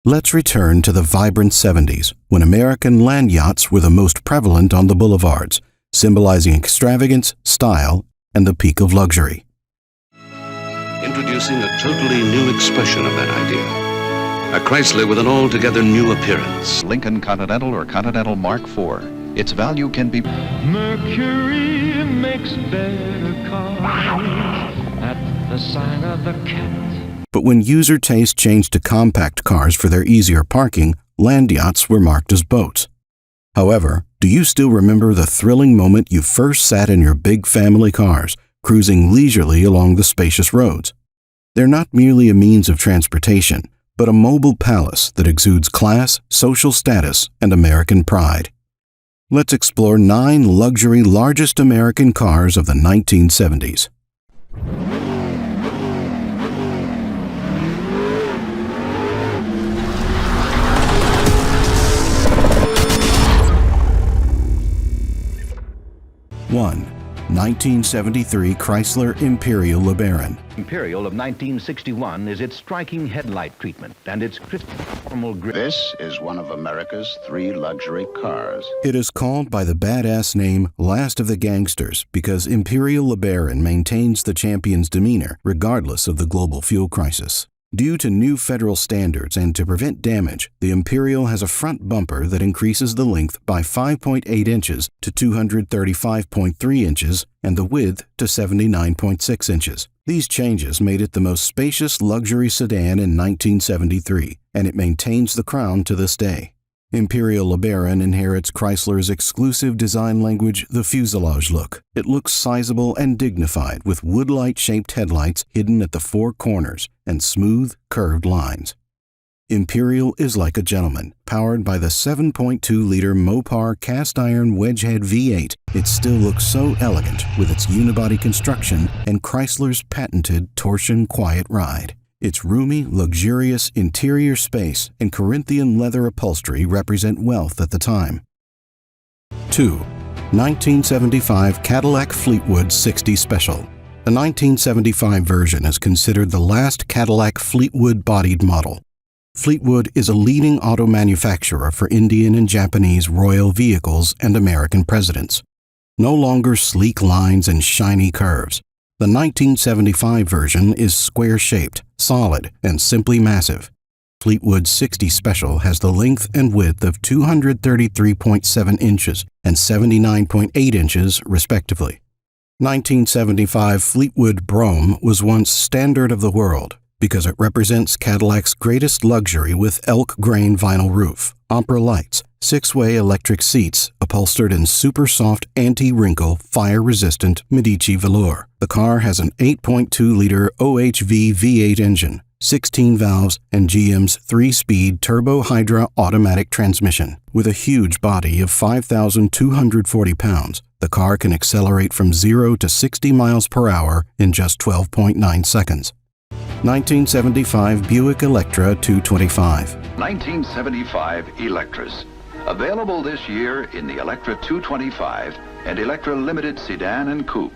Let's return to the vibrant 70s, when American land yachts were the most prevalent on the boulevards, symbolizing extravagance, style, and the peak of luxury. Introducing a totally new expression of that idea. A Chrysler with an altogether new appearance. Lincoln Continental or Continental Mark IV. Its value can be... Mercury makes better cars at the sign of the cat. But when user taste changed to compact cars for their easier parking, land yachts were marked as boats. However, do you still remember the thrilling moment you first sat in your big family cars, cruising leisurely along the spacious roads? They're not merely a means of transportation, but a mobile palace that exudes class, social status, and American pride. Let's explore 9 luxury largest American cars of the 1970s. One, 1973 Chrysler Imperial LeBaron. Imperial of 1961 is its striking headlight treatment and its crisp formal grip. This is one of America's 3 luxury cars. It is called by the badass name Last of the Gangsters because Imperial LeBaron maintains the champion's demeanor regardless of the global fuel crisis. Due to new federal standards and to prevent damage, the Imperial has a front bumper that increases the length by 5.8 inches to 235.3 inches and the width to 79.6 inches. These changes made it the most spacious luxury sedan in 1973, and it maintains the crown to this day. Imperial LeBaron inherits Chrysler's exclusive design language, the fuselage look. It looks sizable and dignified with woodlight-shaped headlights hidden at the 4 corners and smooth, curved lines. Imperial is like a gentleman, powered by the 7.2-liter Mopar cast-iron wedgehead V8. It still looks so elegant with its unibody construction and Chrysler's patented torsion quiet ride. Its roomy, luxurious interior space and Corinthian leather upholstery represent wealth at the time. 2. 1975 Cadillac Fleetwood 60 Special. The 1975 version is considered the last Cadillac Fleetwood-bodied model. Fleetwood is a leading auto manufacturer for Indian and Japanese royal vehicles and American presidents. No longer sleek lines and shiny curves. The 1975 version is square-shaped, solid, and simply massive. Fleetwood 60 Special has the length and width of 233.7 inches and 79.8 inches, respectively. 1975 Fleetwood Brougham was once standard of the world because it represents Cadillac's greatest luxury with elk grain vinyl roof, opera lights, 6-way electric seats upholstered in super soft anti-wrinkle, fire-resistant Medici velour. The car has an 8.2-liter OHV V8 engine, 16 valves, and GM's 3-speed Turbo Hydra automatic transmission. With a huge body of 5,240 pounds, the car can accelerate from 0 to 60 miles per hour in just 12.9 seconds. 1975 Buick Electra 225. 1975 Electras. Available this year in the Electra 225 and Electra Limited Sedan and Coupe,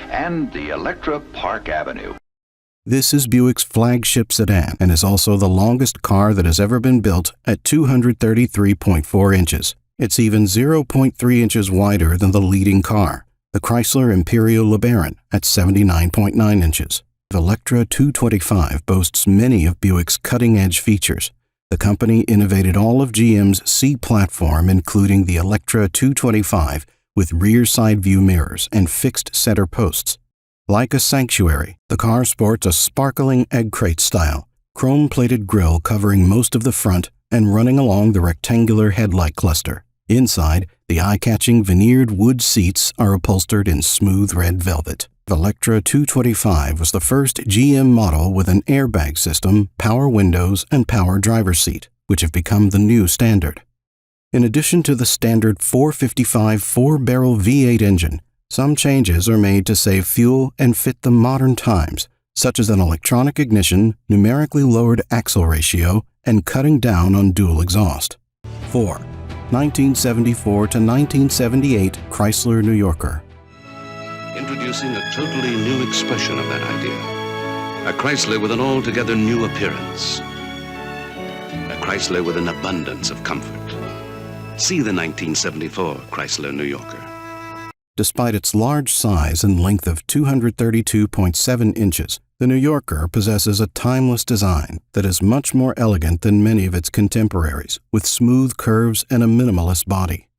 and the Electra Park Avenue. This is Buick's flagship sedan and is also the longest car that has ever been built at 233.4 inches. It's even 0.3 inches wider than the leading car, the Chrysler Imperial LeBaron, at 79.9 inches. The Electra 225 boasts many of Buick's cutting-edge features. The company innovated all of GM's C platform, including the Electra 225 with rear side view mirrors and fixed center posts. Like a sanctuary, the car sports a sparkling egg crate style, chrome-plated grille covering most of the front and running along the rectangular headlight cluster. Inside, the eye-catching veneered wood seats are upholstered in smooth red velvet. The Electra 225 was the first GM model with an airbag system, power windows, and power driver's seat, which have become the new standard. In addition to the standard 455 4-barrel V8 engine, some changes are made to save fuel and fit the modern times, such as an electronic ignition, numerically lowered axle ratio, and cutting down on dual exhaust. 4. 1974 to 1978 Chrysler New Yorker. Introducing a totally new expression of that idea. A Chrysler with an altogether new appearance. A Chrysler with an abundance of comfort. See the 1974 Chrysler New Yorker. Despite its large size and length of 232.7 inches, the New Yorker possesses a timeless design that is much more elegant than many of its contemporaries, with smooth curves and a minimalist body.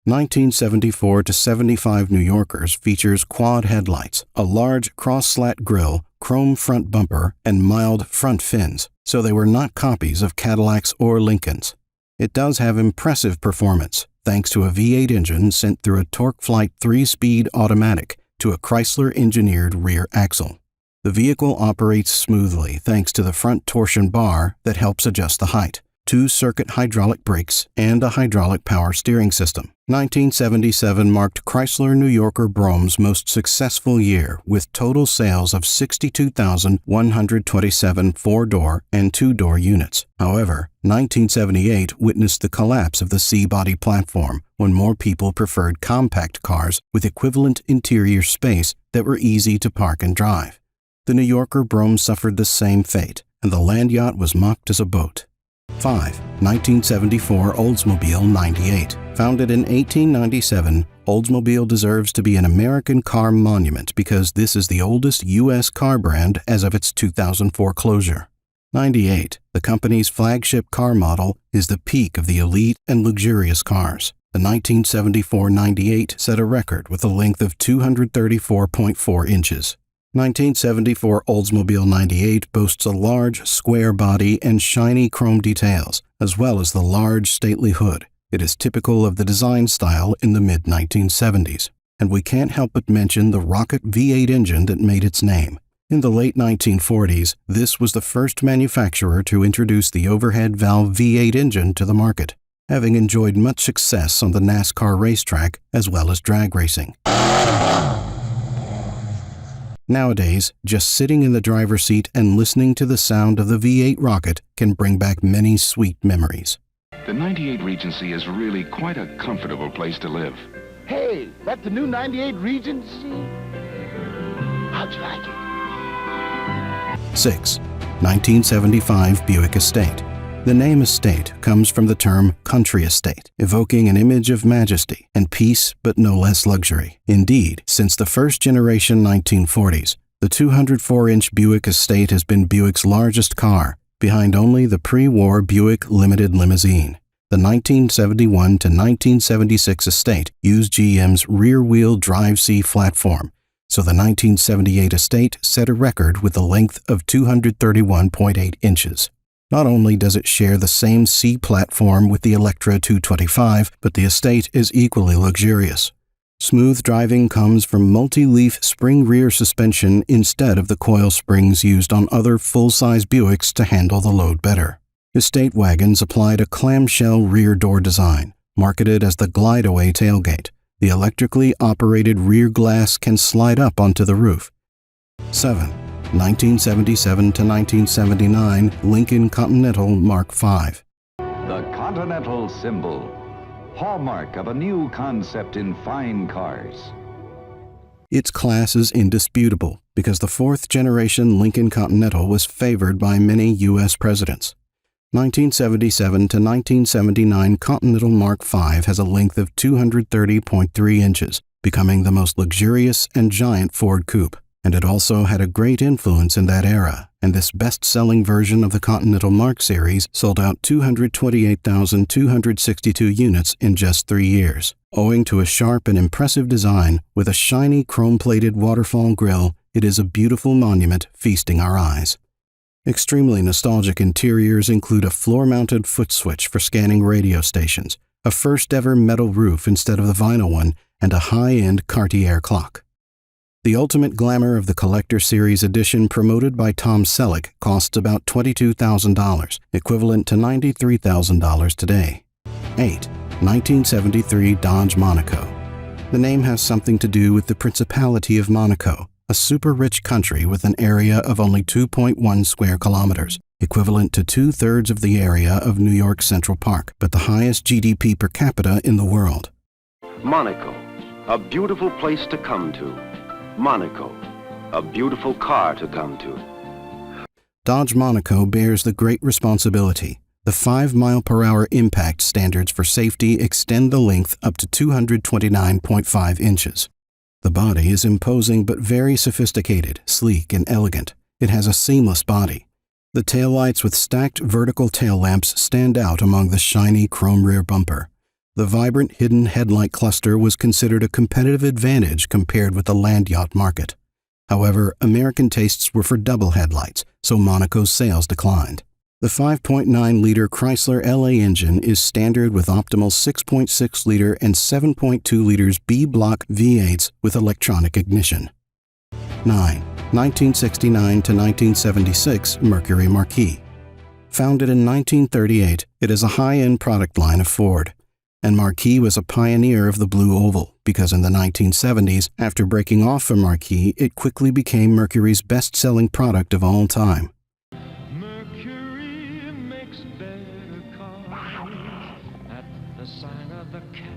1974 to 75 New Yorkers features quad headlights, a large cross-slat grille, chrome front bumper, and mild front fins, so they were not copies of Cadillacs or Lincolns. It does have impressive performance, thanks to a V8 engine sent through a TorqueFlite 3-speed automatic to a Chrysler-engineered rear axle. The vehicle operates smoothly thanks to the front torsion bar that helps adjust the height, 2-circuit hydraulic brakes, and a hydraulic power steering system. 1977 marked Chrysler New Yorker Brome's most successful year, with total sales of 62,127 4-door and 2-door units. However, 1978 witnessed the collapse of the C-body platform when more people preferred compact cars with equivalent interior space that were easy to park and drive. The New Yorker Brome suffered the same fate, and the land yacht was mocked as a boat. 5. 1974 Oldsmobile 98. Founded in 1897, Oldsmobile deserves to be an American car monument because this is the oldest U.S. car brand as of its 2004 closure. 98, the company's flagship car model, is the peak of the elite and luxurious cars. The 1974 98 set a record with a length of 234.4 inches. 1974 Oldsmobile 98 boasts a large, square body and shiny chrome details, as well as the large, stately hood. It is typical of the design style in the mid-1970s, and we can't help but mention the rocket V8 engine that made its name. In the late 1940s, this was the first manufacturer to introduce the overhead valve V8 engine to the market, having enjoyed much success on the NASCAR racetrack as well as drag racing. Nowadays, just sitting in the driver's seat and listening to the sound of the V8 rocket can bring back many sweet memories. The 98 Regency is really quite a comfortable place to live. Hey, that's the new 98 Regency? How'd you like it? 6. 1975 Buick Estate. The name estate comes from the term country estate, evoking an image of majesty and peace but no less luxury. Indeed, since the first generation 1940s, the 204-inch Buick Estate has been Buick's largest car, behind only the pre-war Buick Limited Limousine. The 1971 to 1976 Estate used GM's rear-wheel drive C platform, so the 1978 Estate set a record with a length of 231.8 inches. Not only does it share the same C platform with the Electra 225, but the Estate is equally luxurious. Smooth driving comes from multi-leaf spring rear suspension instead of the coil springs used on other full-size Buicks to handle the load better. Estate wagons applied a clamshell rear door design, marketed as the glide-away tailgate. The electrically operated rear glass can slide up onto the roof. 7. 1977 to 1979 Lincoln Continental Mark V. The Continental symbol, hallmark of a new concept in fine cars. Its class is indisputable because the fourth-generation Lincoln Continental was favored by many U.S. presidents. 1977 to 1979 Continental Mark V has a length of 230.3 inches, becoming the most luxurious and giant Ford coupe. And it also had a great influence in that era, and this best-selling version of the Continental Mark series sold out 228,262 units in just 3 years. Owing to a sharp and impressive design with a shiny chrome-plated waterfall grille, it is a beautiful monument feasting our eyes. Extremely nostalgic interiors include a floor-mounted foot switch for scanning radio stations, a first-ever metal roof instead of the vinyl one, and a high-end Cartier clock. The ultimate glamour of the Collector Series edition promoted by Tom Selleck costs about $22,000, equivalent to $93,000 today. 8. 1973 Dodge Monaco. The name has something to do with the Principality of Monaco, a super-rich country with an area of only 2.1 square kilometers, equivalent to 2/3 of the area of New York Central Park, but the highest GDP per capita in the world. Monaco, a beautiful place to come to. Monaco, a beautiful car to come to. Dodge Monaco bears the great responsibility, The 5-mile-per-hour impact standards for safety extend the length up to 229.5 inches. The body is imposing but very sophisticated, sleek, and elegant. It has a seamless body. The taillights with stacked vertical tail lamps stand out among the shiny chrome rear bumper. The vibrant hidden headlight cluster was considered a competitive advantage compared with the land yacht market. However, American tastes were for double headlights, so Monaco's sales declined. The 5.9-liter Chrysler LA engine is standard with optimal 6.6-liter and 7.2 liters B-block V8s with electronic ignition. 9. 1969 to 1976 Mercury Marquis. Founded in 1938, it is a high-end product line of Ford. And Marquis was a pioneer of the blue oval because in the 1970s, after breaking off from Marquis, it quickly became Mercury's best-selling product of all time. Mercury makes better cars at the sign of the cat.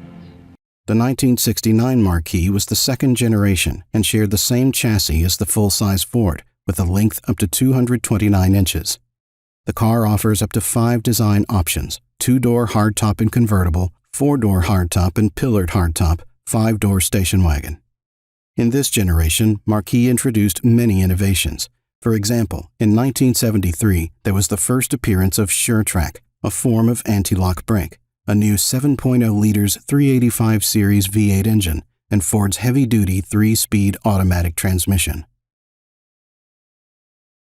The 1969 Marquis was the second generation and shared the same chassis as the full-size Ford, with a length up to 229 inches. The car offers up to 5 design options: 2-door hardtop and convertible, 4-door hardtop and pillared hardtop, 5-door station wagon. In this generation, Marquis introduced many innovations. For example, in 1973, there was the first appearance of SureTrack, a form of anti-lock brake, a new 7.0 liters 385 series V8 engine, and Ford's heavy-duty 3-speed automatic transmission.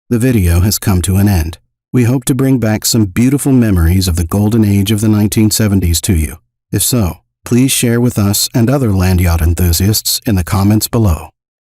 The video has come to an end. We hope to bring back some beautiful memories of the golden age of the 1970s to you. If so, please share with us and other land yacht enthusiasts in the comments below.